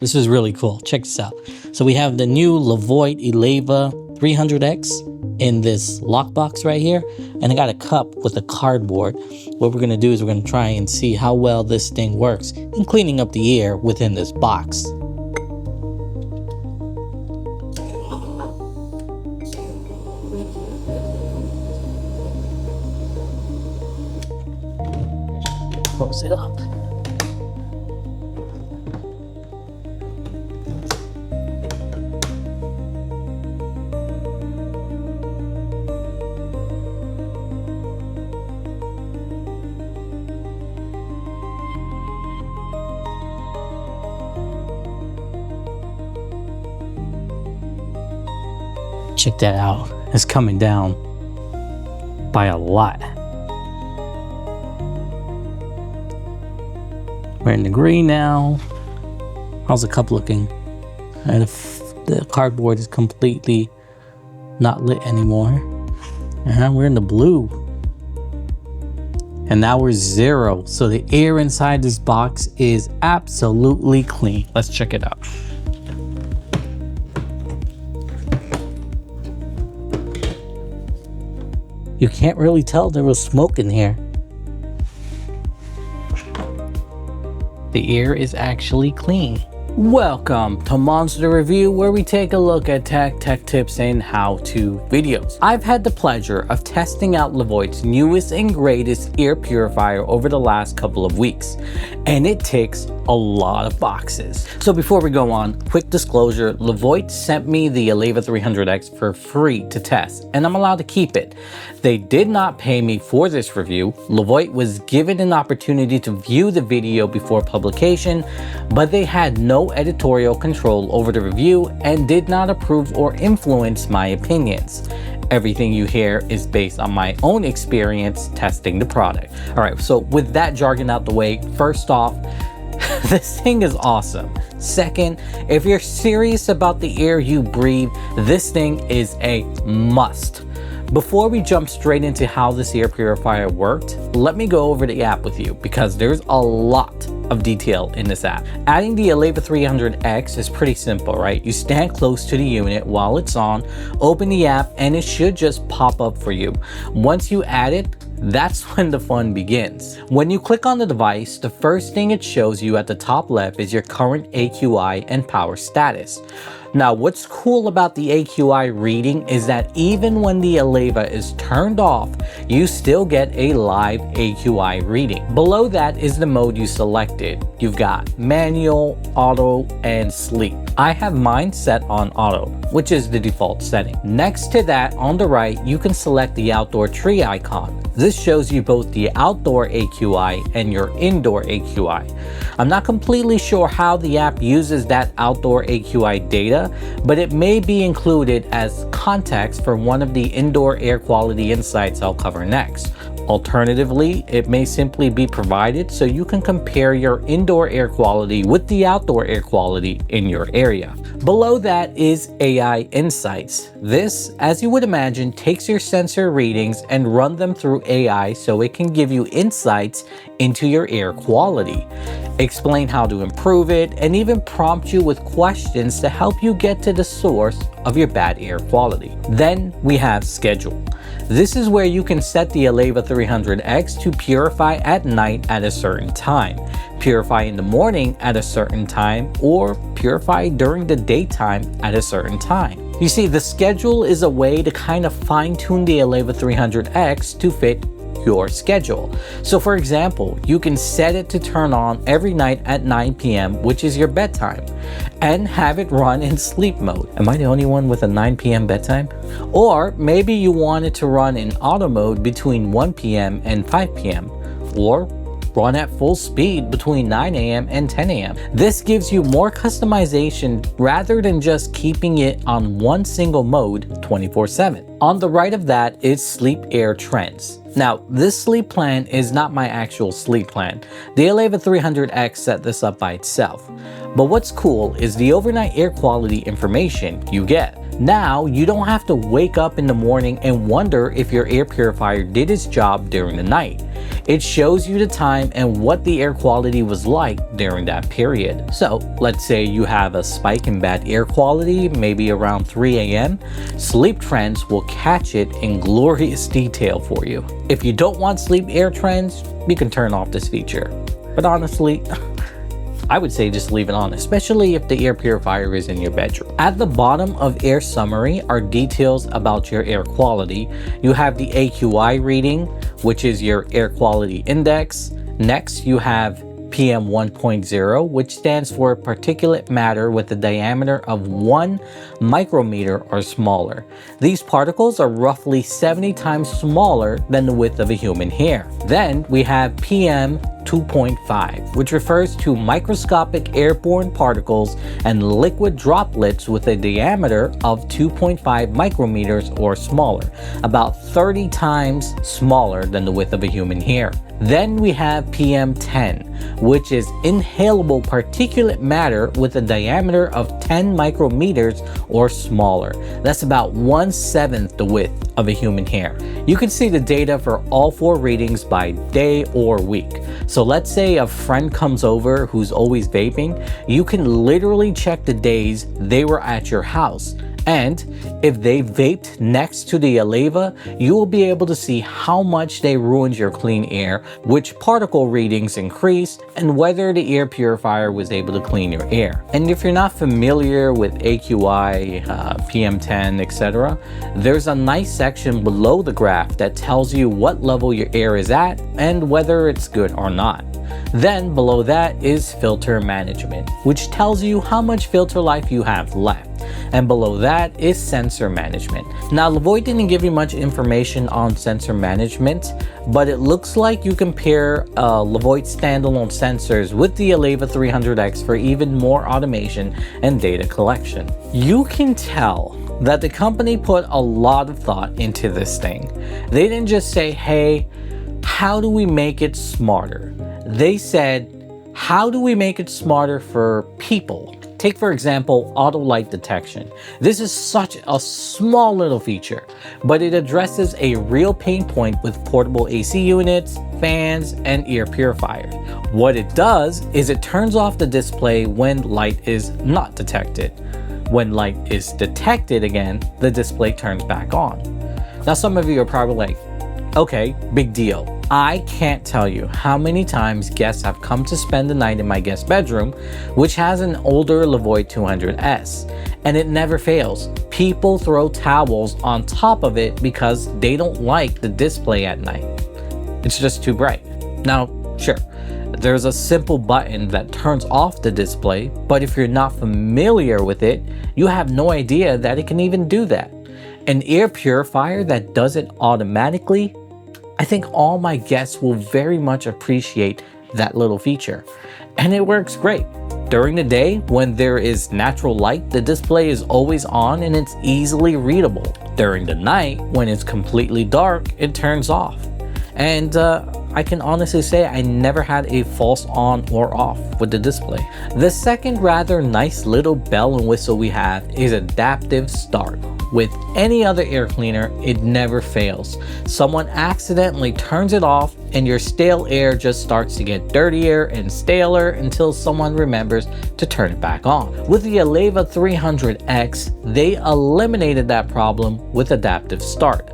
This is really cool. Check this out. So we have the new Levoit Eleva 300X in this lockbox right here. And I got a cup with a cardboard. What we're gonna do is we're gonna try and see how well this thing works in cleaning up the air within this box. Close it up. Check that out. It's coming down by a lot. We're in the green now. How's the cup looking? And the cardboard is completely not lit anymore. And we're in the blue. And now we're 0. So the air inside this box is absolutely clean. Let's check it out. You can't really tell there was smoke in here. The air is actually clean. Welcome to Monster Review, where we take a look at tech tips and how-to videos. I've had the pleasure of testing out Levoit's newest and greatest air purifier over the last couple of weeks, and it ticks a lot of boxes. So before we go on, quick disclosure, Levoit sent me the Eleva 300X for free to test, and I'm allowed to keep it. They did not pay me for this review. Levoit was given an opportunity to view the video before publication, but they had no editorial control over the review and did not approve or influence my opinions. Everything you hear is based on my own experience testing the product. All right, so with that jargon out the way, first off, this thing is awesome. Second, if you're serious about the air you breathe, this thing is a must. Before we jump straight into how this air purifier worked, let me go over the app with you because there's a lot of detail in this app. Adding the Eleva 300X is pretty simple, right? You stand close to the unit while it's on, open the app, and it should just pop up for you. Once you add it, that's when the fun begins. When you click on the device, the first thing it shows you at the top left is your current AQI and power status. Now, what's cool about the AQI reading is that even when the Eleva is turned off, you still get a live AQI reading. Below that is the mode you selected. You've got manual, auto, and sleep. I have mine set on auto, which is the default setting. Next to that, on the right, you can select the outdoor tree icon. This shows you both the outdoor AQI and your indoor AQI. I'm not completely sure how the app uses that outdoor AQI data, but it may be included as context for one of the indoor air quality insights I'll cover next. Alternatively, it may simply be provided so you can compare your indoor air quality with the outdoor air quality in your area. Below that is AI Insights. This, as you would imagine, takes your sensor readings and run them through AI so it can give you insights into your air quality, explain how to improve it, and even prompt you with questions to help you get to the source of your bad air quality. Then we have Schedule. This is where you can set the Eleva 300X to purify at night at a certain time, purify in the morning at a certain time, or purify during the daytime at a certain time. You see, the schedule is a way to kind of fine-tune the Eleva 300X to fit your schedule. So for example, you can set it to turn on every night at 9 p.m., which is your bedtime, and have it run in sleep mode. Am I the only one with a 9 p.m. bedtime? Or maybe you want it to run in auto mode between 1 p.m. and 5 p.m. or run at full speed between 9 a.m. and 10 a.m. This gives you more customization rather than just keeping it on one single mode 24/7. On the right of that is Sleep Air Trends. Now, this sleep plan is not my actual sleep plan. The Eleva 300X set this up by itself. But what's cool is the overnight air quality information you get. Now, you don't have to wake up in the morning and wonder if your air purifier did its job during the night. It shows you the time and what the air quality was like during that period. So, let's say you have a spike in bad air quality, maybe around 3 a.m. Sleep Trends will catch it in glorious detail for you. If you don't want sleep air trends, you can turn off this feature. But honestly, I would say just leave it on, especially if the air purifier is in your bedroom. At the bottom of Air Summary are details about your air quality. You have the AQI reading, which is your air quality index. Next, you have PM 1.0, which stands for particulate matter with a diameter of 1 micrometer or smaller. These particles are roughly 70 times smaller than the width of a human hair. Then we have PM 2.5, which refers to microscopic airborne particles and liquid droplets with a diameter of 2.5 micrometers or smaller, about 30 times smaller than the width of a human hair. Then we have PM10, which is inhalable particulate matter with a diameter of 10 micrometers or smaller. That's about 1/7 the width of a human hair. You can see the data for all 4 readings by day or week. So let's say a friend comes over who's always vaping, you can literally check the days they were at your house. And if they vaped next to the Eleva, you will be able to see how much they ruined your clean air, which particle readings increased, and whether the air purifier was able to clean your air. And if you're not familiar with AQI, PM10, etc., there's a nice section below the graph that tells you what level your air is at and whether it's good or not. Then below that is filter management, which tells you how much filter life you have left. And below that is sensor management. Now, Levoit didn't give you much information on sensor management, but it looks like you compare Levoit standalone sensors with the Eleva 300X for even more automation and data collection. You can tell that the company put a lot of thought into this thing. They didn't just say, hey, how do we make it smarter? They said, how do we make it smarter for people? Take, for example, auto light detection. This is such a small little feature, but it addresses a real pain point with portable AC units, fans, and air purifiers. What it does is it turns off the display when light is not detected. When light is detected again, the display turns back on. Now, some of you are probably like, okay, big deal. I can't tell you how many times guests have come to spend the night in my guest bedroom, which has an older Levoit 200S, and it never fails. People throw towels on top of it because they don't like the display at night. It's just too bright. Now, sure, there's a simple button that turns off the display, but if you're not familiar with it, you have no idea that it can even do that. An air purifier that does it automatically, I think all my guests will very much appreciate that little feature. And it works great. During the day, when there is natural light, the display is always on and it's easily readable. During the night, when it's completely dark, it turns off. And I can honestly say I never had a false on or off with the display. The second rather nice little bell and whistle we have is adaptive start. With any other air cleaner, it never fails. Someone accidentally turns it off and your stale air just starts to get dirtier and staler until someone remembers to turn it back on. With the Eleva 300X, they eliminated that problem with adaptive start.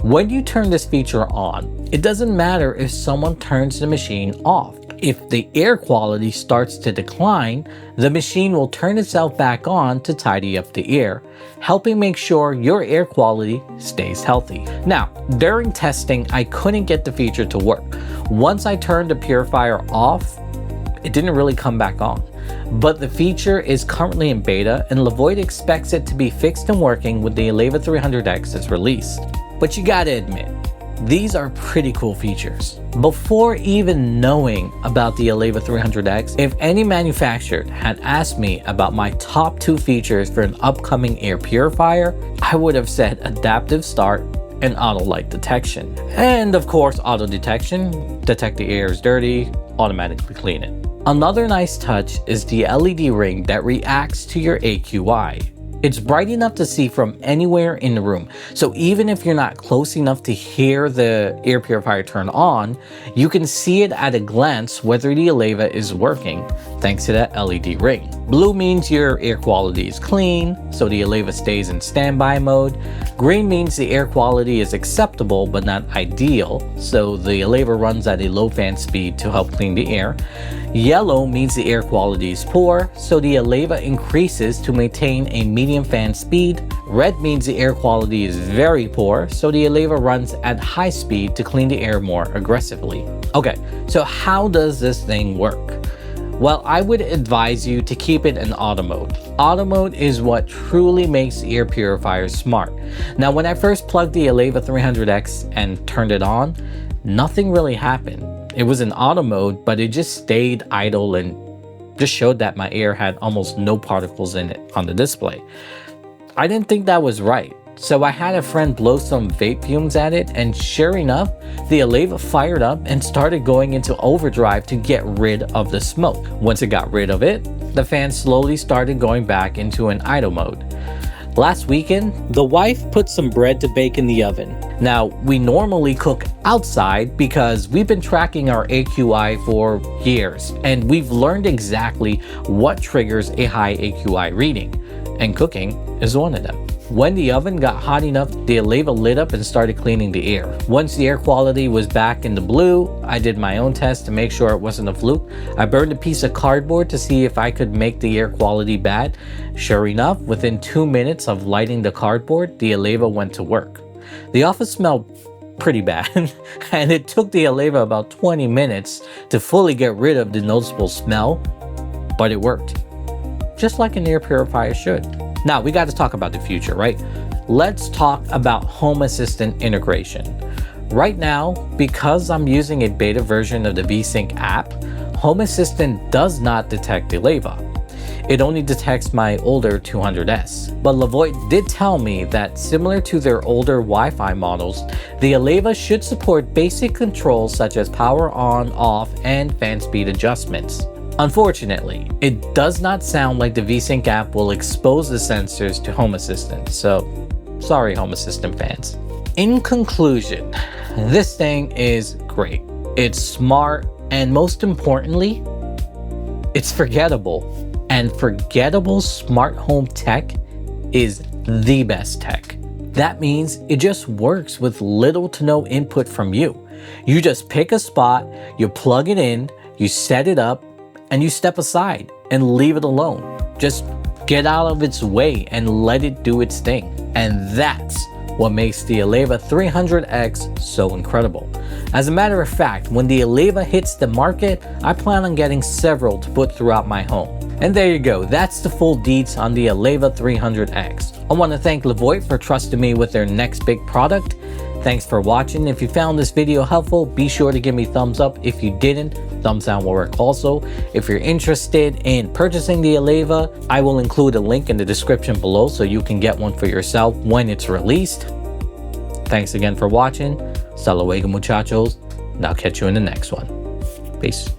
When you turn this feature on, it doesn't matter if someone turns the machine off. If the air quality starts to decline, the machine will turn itself back on to tidy up the air, helping make sure your air quality stays healthy. Now, during testing, I couldn't get the feature to work. Once I turned the purifier off, it didn't really come back on. But the feature is currently in beta, and Levoit expects it to be fixed and working when the Eleva 300X is released. But you gotta admit, these are pretty cool features. Before even knowing about the Eleva 300X, if any manufacturer had asked me about my top 2 features for an upcoming air purifier, I would have said adaptive start and auto light detection. And of course, auto detection, detect the air is dirty, automatically clean it. Another nice touch is the LED ring that reacts to your AQI. It's bright enough to see from anywhere in the room. So even if you're not close enough to hear the air purifier turn on, you can see it at a glance whether the Eleva is working thanks to that LED ring. Blue means your air quality is clean, so the Eleva stays in standby mode. Green means the air quality is acceptable but not ideal, so the Eleva runs at a low fan speed to help clean the air. Yellow means the air quality is poor, so the Eleva increases to maintain a medium fan speed. Red means the air quality is very poor, so the Eleva runs at high speed to clean the air more aggressively. Okay, so how does this thing work? Well, I would advise you to keep it in auto mode. Auto mode is what truly makes air purifiers smart. Now, when I first plugged the Eleva 300X and turned it on, nothing really happened. It was in auto mode, but it just stayed idle and just showed that my air had almost no particles in it on the display. I didn't think that was right. So I had a friend blow some vape fumes at it, and sure enough, the Eleva fired up and started going into overdrive to get rid of the smoke. Once it got rid of it, the fan slowly started going back into an idle mode. Last weekend, the wife put some bread to bake in the oven. Now, we normally cook outside because we've been tracking our AQI for years, and we've learned exactly what triggers a high AQI reading, and cooking is one of them. When the oven got hot enough, the Eleva lit up and started cleaning the air. Once the air quality was back in the blue, I did my own test to make sure it wasn't a fluke. I burned a piece of cardboard to see if I could make the air quality bad. Sure enough, within 2 minutes of lighting the cardboard, the Eleva went to work. The office smelled pretty bad, and it took the Eleva about 20 minutes to fully get rid of the noticeable smell, but it worked. Just like an air purifier should. Now, we got to talk about the future, right? Let's talk about Home Assistant integration. Right now, because I'm using a beta version of the VeSync app, Home Assistant does not detect the Eleva. It only detects my older 200S. But Levoit did tell me that similar to their older Wi-Fi models, the Eleva should support basic controls such as power on, off, and fan speed adjustments. Unfortunately, it does not sound like the VeSync app will expose the sensors to Home Assistant, so sorry Home Assistant fans. In conclusion, this thing is great. It's smart, and most importantly, it's forgettable. And forgettable smart home tech is the best tech. That means it just works with little to no input from you. You just pick a spot, you plug it in, you set it up, and you step aside and leave it alone. Just get out of its way and let it do its thing. And that's what makes the Eleva 300X so incredible. As a matter of fact, when the Eleva hits the market, I plan on getting several to put throughout my home. And there you go, that's the full deets on the Eleva 300X. I want to thank Levoit for trusting me with their next big product. Thanks for watching. If you found this video helpful, be sure to give me a thumbs up. If you didn't, thumbs down will work also. If you're interested in purchasing the Eleva, I will include a link in the description below so you can get one for yourself when it's released. Thanks again for watching. Hasta luego, muchachos, and I'll catch you in the next one. Peace.